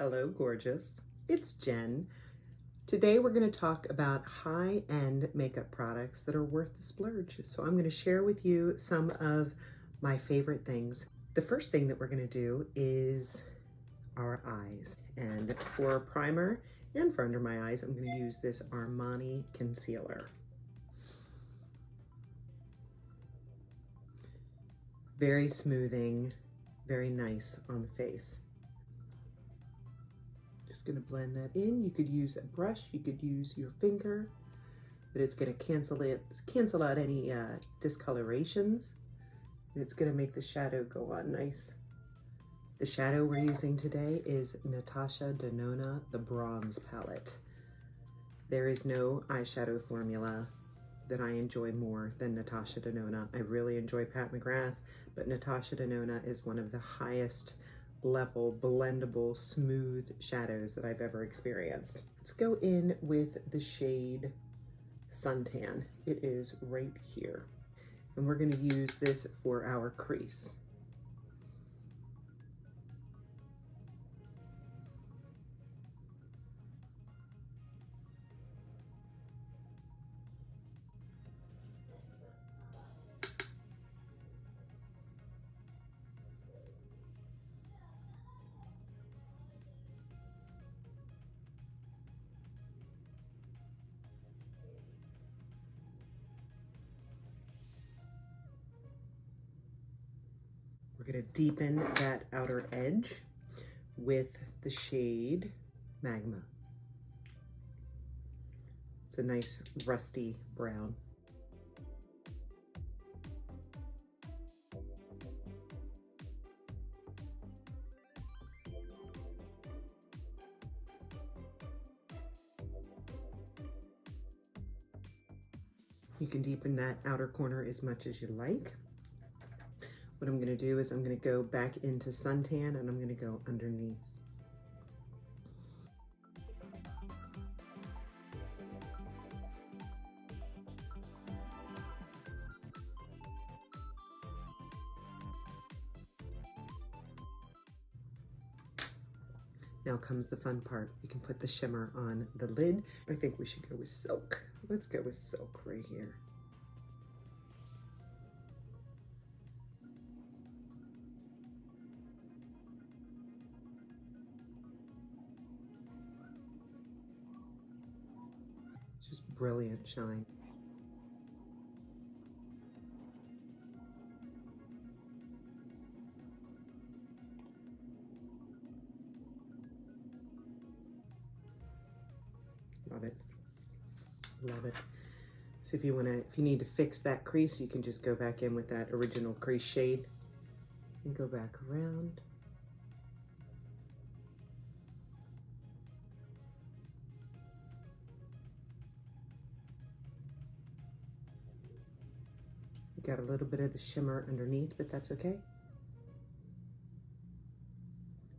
Hello, gorgeous. It's Jen. Today we're going to talk about high-end makeup products that are worth the splurge. So I'm going to share with you some of my favorite things. The first thing that we're going to do is our eyes. And for primer and for under my eyes, I'm going to use this Armani concealer. Very smoothing, very nice on the face. Just gonna blend that in. You could use a brush, you could use your finger, but it's gonna cancel out any discolorations. And it's gonna make the shadow go on nice. The shadow we're using today is Tatcha the Bronze Palette. There is no eyeshadow formula that I enjoy more than Tatcha. I really enjoy Pat McGrath, but Tatcha is one of the highest level, blendable, smooth shadows that I've ever experienced. Let's go in with the shade Suntan. It is right here. And we're gonna use this for our crease. We're gonna deepen that outer edge with the shade Magma. It's a nice rusty brown. You can deepen that outer corner as much as you like. What I'm gonna do is I'm gonna go back into Suntan and I'm gonna go underneath. Now comes the fun part. You can put the shimmer on the lid. I think we should go with silk. Let's go with silk right here. Just brilliant shine. Love it. Love it. So if you need to fix that crease, you can just go back in with that original crease shade and go back around. Got a little bit of the shimmer underneath, but that's okay.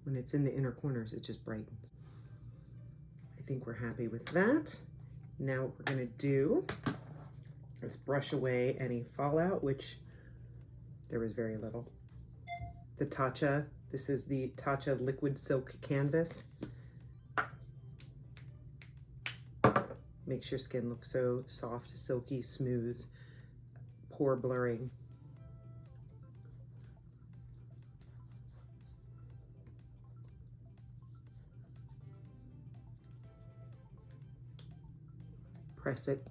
When it's in the inner corners, it just brightens. I think we're happy with that. Now what we're gonna do is brush away any fallout, which there was very little. The Tatcha, this is the Tatcha Liquid Silk Canvas. Makes your skin look so soft, silky, smooth. Pore blurring. Press it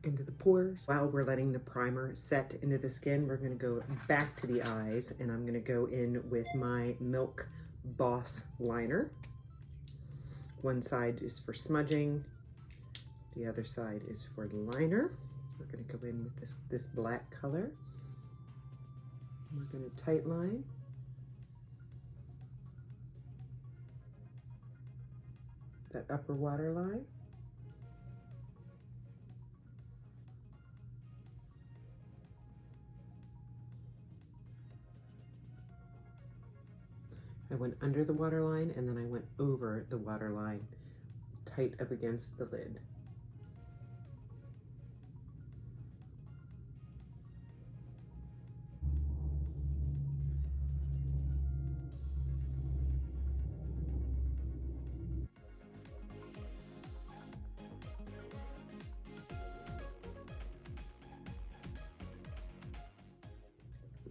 into the pores. While we're letting the primer set into the skin, we're gonna go back to the eyes and I'm gonna go in with my Milk Boss liner. One side is for smudging, the other side is for liner. We're gonna go in with this black color. We're gonna tight line. That upper waterline. I went under the waterline and then I went over the waterline, tight up against the lid.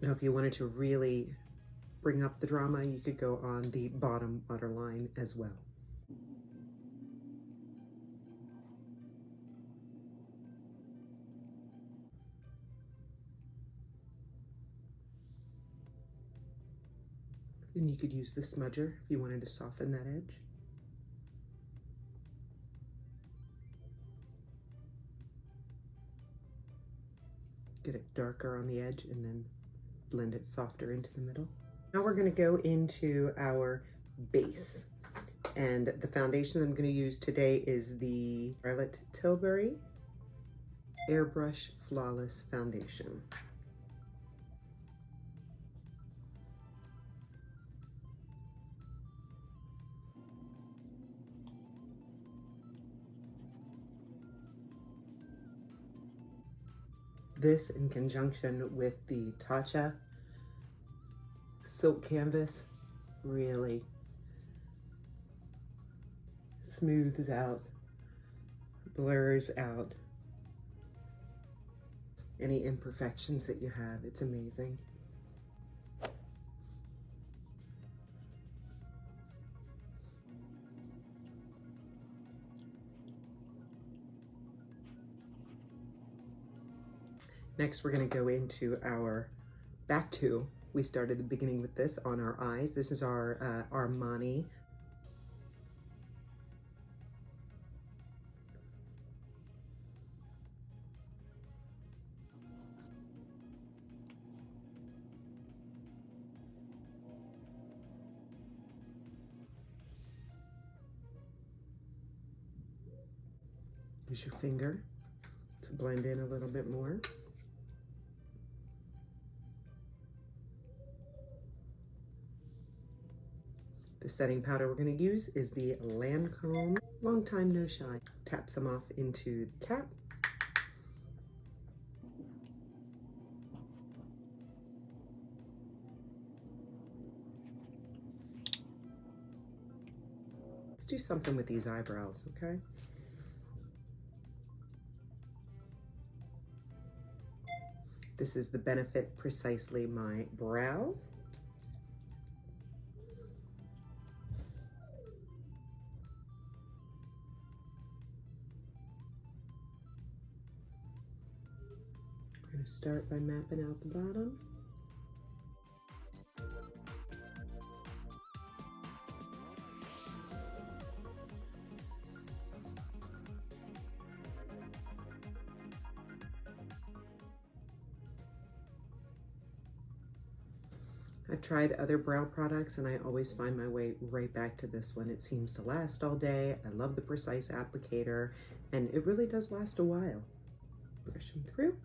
Now, if you wanted to really bring up the drama, you could go on the bottom waterline as well. And you could use the smudger if you wanted to soften that edge. Get it darker on the edge and then blend it softer into the middle. Now we're going to go into our base. And the foundation I'm going to use today is the Charlotte Tilbury Airbrush Flawless Foundation. This in conjunction with the Tatcha silk canvas really smooths out, blurs out any imperfections that you have. It's amazing. Next, we're going to go into our we started the beginning with this on our eyes. This is our Armani. Use your finger to blend in a little bit more. The setting powder we're going to use is the Lancome Long Time No Shine. Tap some off into the cap. Let's do something with these eyebrows, okay? This is the Benefit Precisely My Brow. I'm going to start by mapping out the bottom. I've tried other brow products and I always find my way right back to this one. It seems to last all day. I love the precise applicator and it really does last a while. Brush them through.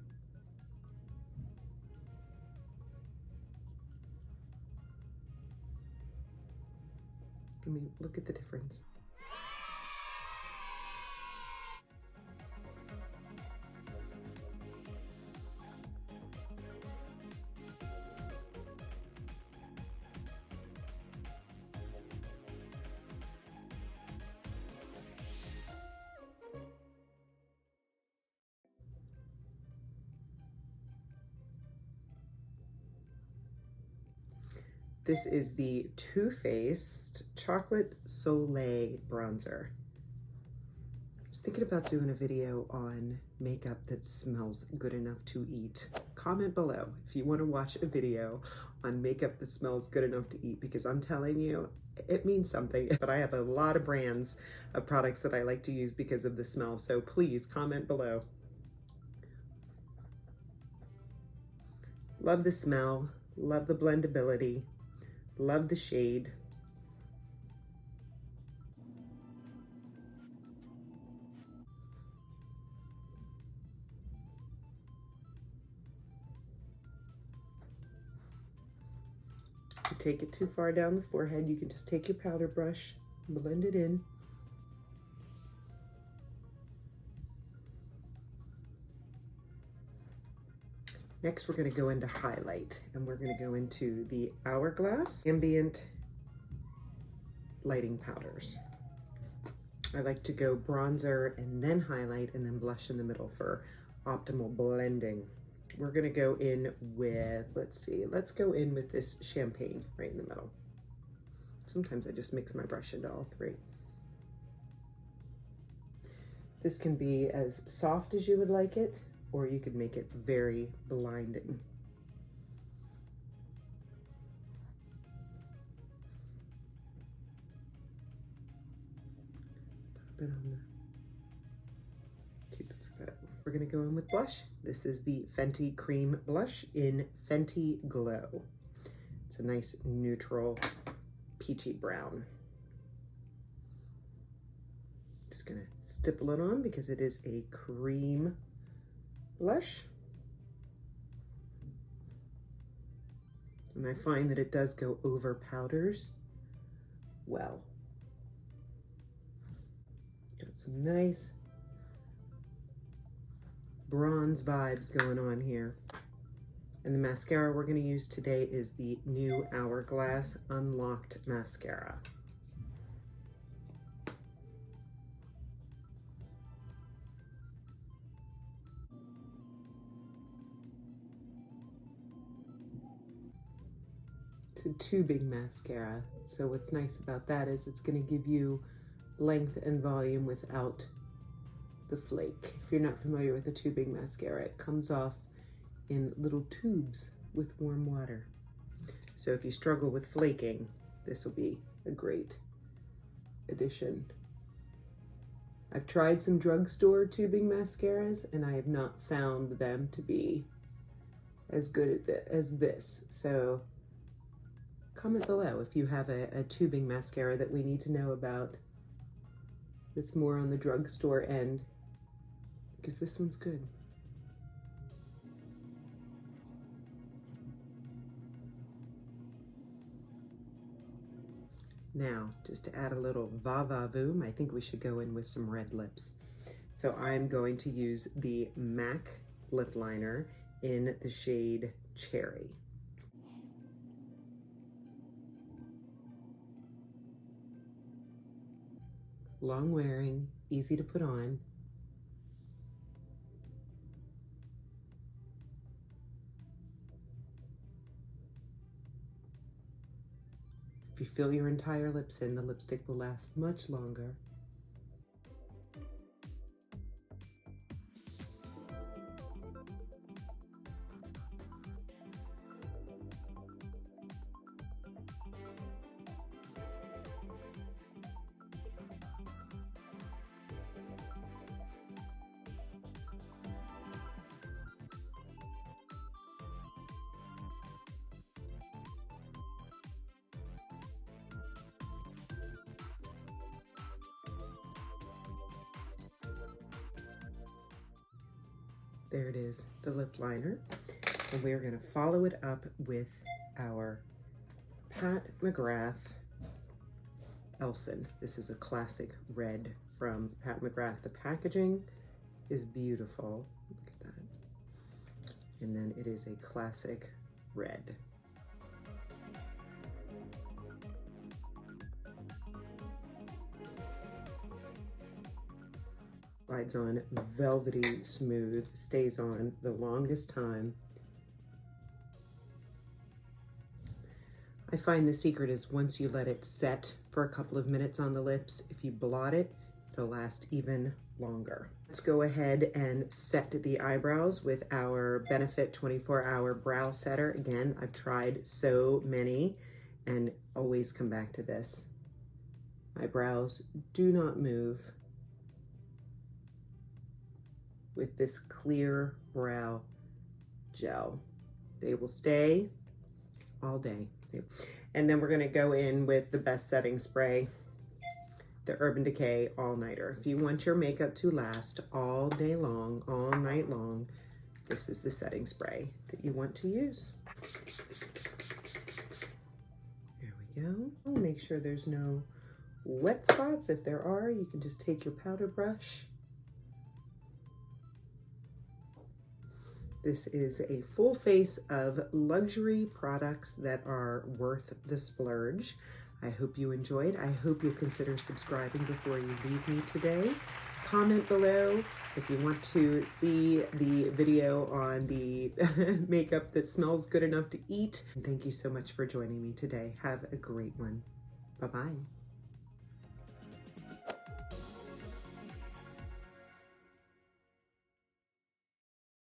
I mean, look at the difference. This is the Too Faced Chocolate Soleil Bronzer. I was thinking about doing a video on makeup that smells good enough to eat. Comment below if you want to watch a video on makeup that smells good enough to eat, because I'm telling you, it means something. But I have a lot of brands of products that I like to use because of the smell, so please comment below. Love the smell, love the blendability. Love the shade. If you take it too far down the forehead, you can just take your powder brush, blend it in. Next, we're going to go into highlight, and we're going to go into the Hourglass Ambient Lighting Powders. I like to go bronzer and then highlight and then blush in the middle for optimal blending. we're gonna go in with, let's go in with this champagne right in the middle. Sometimes I just mix my brush into all three. This can be as soft as you would like it, or you could make it very blinding. A bit on the Cupid's bow. We're gonna go in with blush. This is the Fenty Cream Blush in Fenty Glow. It's a nice neutral peachy brown. Just gonna stipple it on because it is a cream blush. And I find that it does go over powders well. Got some nice bronze vibes going on here. And the mascara we're going to use today is the new Hourglass Unlocked Mascara. It's a tubing mascara, so what's nice about that is it's going to give you length and volume without the flake. If you're not familiar with a tubing mascara, it comes off in little tubes with warm water. So if you struggle with flaking, this will be a great addition. I've tried some drugstore tubing mascaras and I have not found them to be as good as this. So comment below if you have a tubing mascara that we need to know about that's more on the drugstore end, because this one's good. Now, just to add a little va-va-voom, I think we should go in with some red lips. So I'm going to use the MAC lip liner in the shade Cherry. Long wearing, easy to put on. If you fill your entire lips in, the lipstick will last much longer. There it is, the lip liner. And we're gonna follow it up with our Pat McGrath Elson. This is a classic red from Pat McGrath. The packaging is beautiful. Look at that. And then it is a classic red. Glides on velvety smooth, stays on the longest time. I find the secret is once you let it set for a couple of minutes on the lips, if you blot it, it'll last even longer. Let's go ahead and set the eyebrows with our Benefit 24-Hour Brow Setter. Again, I've tried so many and always come back to this. My brows do not move with this clear brow gel. They will stay all day. And then we're gonna go in with the best setting spray, the Urban Decay All Nighter. If you want your makeup to last all day long, all night long, this is the setting spray that you want to use. There we go. Make sure there's no wet spots. If there are, you can just take your powder brush. This is a full face of luxury products that are worth the splurge. I hope you enjoyed. I hope you'll consider subscribing before you leave me today. Comment below if you want to see the video on the makeup that smells good enough to eat. Thank you so much for joining me today. Have a great one. Bye-bye.